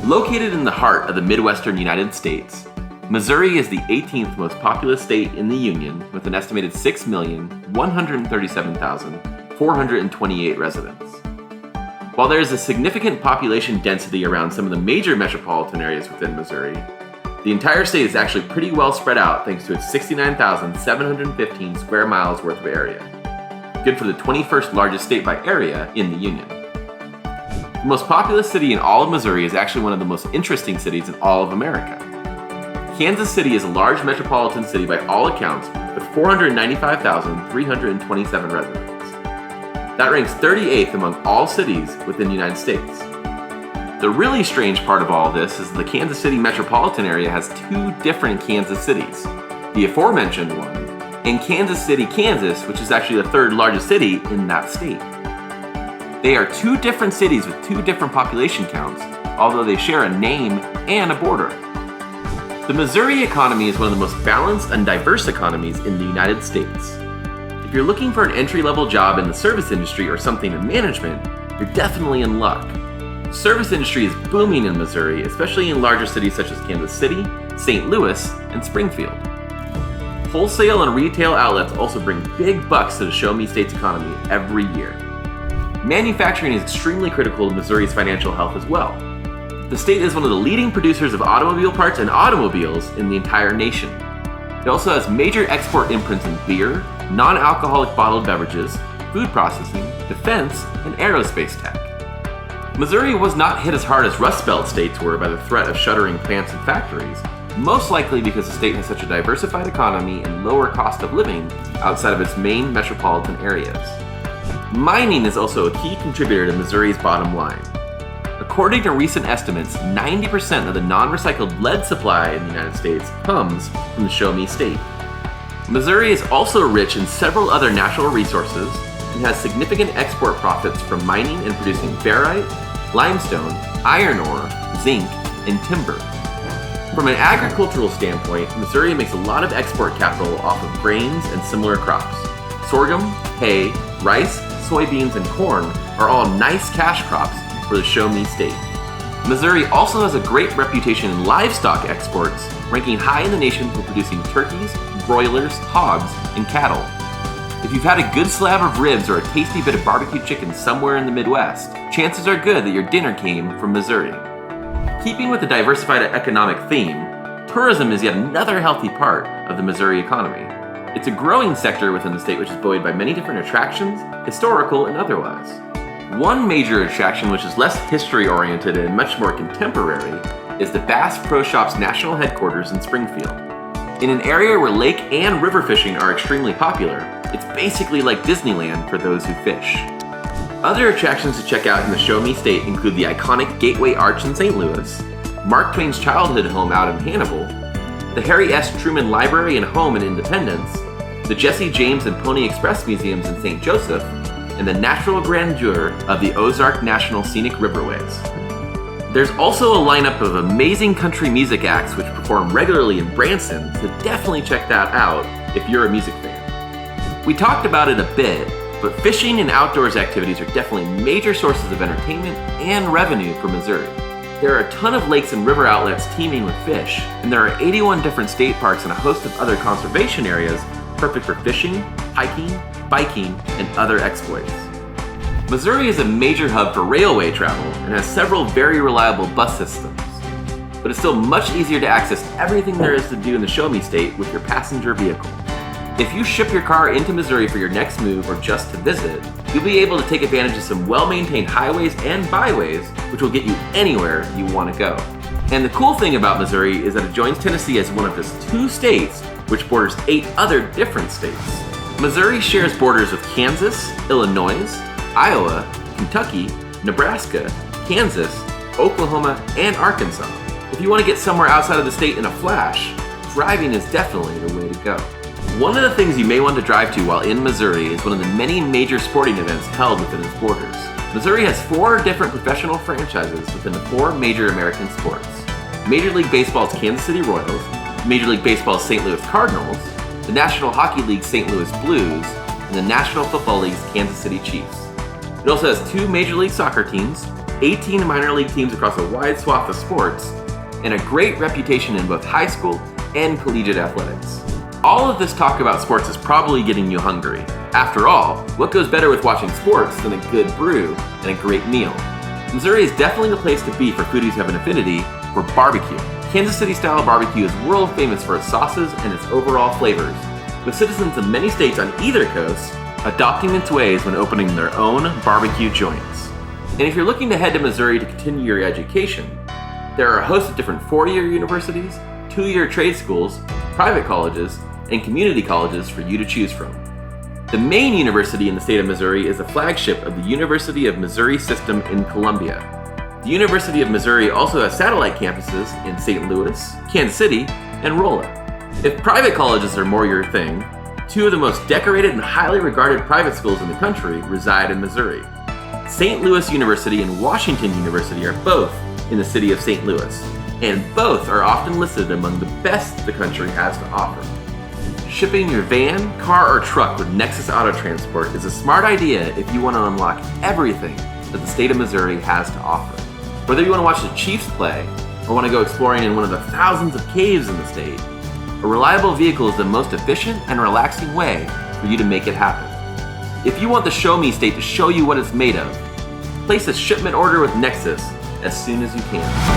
Located in the heart of the Midwestern United States, Missouri is the 18th most populous state in the Union with an estimated 6,137,428 residents. While there is a significant population density around some of the major metropolitan areas within Missouri, the entire state is actually pretty well spread out thanks to its 69,715 square miles worth of area, good for the 21st largest state by area in the Union. The most populous city in all of Missouri is actually one of the most interesting cities in all of America. Kansas City is a large metropolitan city by all accounts with 495,327 residents. That ranks 38th among all cities within the United States. The really strange part of all this is the Kansas City metropolitan area has two different Kansas cities, the aforementioned one, and Kansas City, Kansas, which is actually the third largest city in that state. They are two different cities with two different population counts, although they share a name and a border. The Missouri economy is one of the most balanced and diverse economies in the United States. If you're looking for an entry-level job in the service industry or something in management, you're definitely in luck. The service industry is booming in Missouri, especially in larger cities such as Kansas City, St. Louis, and Springfield. Wholesale and retail outlets also bring big bucks to the Show Me State's economy every year. Manufacturing is extremely critical to Missouri's financial health as well. The state is one of the leading producers of automobile parts and automobiles in the entire nation. It also has major export imprints in beer, non-alcoholic bottled beverages, food processing, defense, and aerospace tech. Missouri was not hit as hard as Rust Belt states were by the threat of shuttering plants and factories, most likely because the state has such a diversified economy and lower cost of living outside of its main metropolitan areas. Mining is also a key contributor to Missouri's bottom line. According to recent estimates, 90% of the non-recycled lead supply in the United States comes from the Show Me State. Missouri is also rich in several other natural resources and has significant export profits from mining and producing barite, limestone, iron ore, zinc, and timber. From an agricultural standpoint, Missouri makes a lot of export capital off of grains and similar crops. Sorghum, hay, rice, soybeans, and corn are all nice cash crops for the Show Me State. Missouri also has a great reputation in livestock exports, ranking high in the nation for producing turkeys, broilers, hogs, and cattle. If you've had a good slab of ribs or a tasty bit of barbecue chicken somewhere in the Midwest, chances are good that your dinner came from Missouri. Keeping with the diversified economic theme, tourism is yet another healthy part of the Missouri economy. It's a growing sector within the state which is buoyed by many different attractions, historical and otherwise. One major attraction which is less history-oriented and much more contemporary is the Bass Pro Shop's national headquarters in Springfield. In an area where lake and river fishing are extremely popular, it's basically like Disneyland for those who fish. Other attractions to check out in the Show Me State include the iconic Gateway Arch in St. Louis, Mark Twain's childhood home out in Hannibal, the Harry S. Truman Library and Home in Independence, the Jesse James and Pony Express museums in St. Joseph, and the natural grandeur of the Ozark National Scenic Riverways. There's also a lineup of amazing country music acts which perform regularly in Branson, so definitely check that out if you're a music fan. We talked about it a bit, but fishing and outdoors activities are definitely major sources of entertainment and revenue for Missouri. There are a ton of lakes and river outlets teeming with fish, and there are 81 different state parks and a host of other conservation areas perfect for fishing, hiking, biking, and other exploits. Missouri is a major hub for railway travel and has several very reliable bus systems, but it's still much easier to access everything there is to do in the Show Me State with your passenger vehicle. If you ship your car into Missouri for your next move or just to visit, you'll be able to take advantage of some well-maintained highways and byways, which will get you anywhere you want to go. And the cool thing about Missouri is that it joins Tennessee as one of just two states which borders 8 other different states. Missouri shares borders with Kansas, Illinois, Iowa, Kentucky, Nebraska, Kansas, Oklahoma, and Arkansas. If you want to get somewhere outside of the state in a flash, driving is definitely the way to go. One of the things you may want to drive to while in Missouri is one of the many major sporting events held within its borders. Missouri has 4 different professional franchises within the 4 major American sports. Major League Baseball's Kansas City Royals, Major League Baseball's St. Louis Cardinals, the National Hockey League's St. Louis Blues, and the National Football League's Kansas City Chiefs. It also has 2 Major League Soccer teams, 18 minor league teams across a wide swath of sports, and a great reputation in both high school and collegiate athletics. All of this talk about sports is probably getting you hungry. After all, what goes better with watching sports than a good brew and a great meal? Missouri is definitely the place to be for foodies who have an affinity for barbecue. Kansas City style barbecue is world famous for its sauces and its overall flavors, with citizens of many states on either coast adopting its ways when opening their own barbecue joints. And if you're looking to head to Missouri to continue your education, there are a host of different 4-year universities, 2-year trade schools, private colleges, and community colleges for you to choose from. The main university in the state of Missouri is the flagship of the University of Missouri System in Columbia. The University of Missouri also has satellite campuses in St. Louis, Kansas City, and Rolla. If private colleges are more your thing, 2 of the most decorated and highly regarded private schools in the country reside in Missouri. St. Louis University and Washington University are both in the city of St. Louis, and both are often listed among the best the country has to offer. Shipping your van, car, or truck with Nexus Auto Transport is a smart idea if you want to unlock everything that the state of Missouri has to offer. Whether you want to watch the Chiefs play or want to go exploring in one of the thousands of caves in the state, a reliable vehicle is the most efficient and relaxing way for you to make it happen. If you want the Show Me State to show you what it's made of, place a shipment order with Nexus as soon as you can.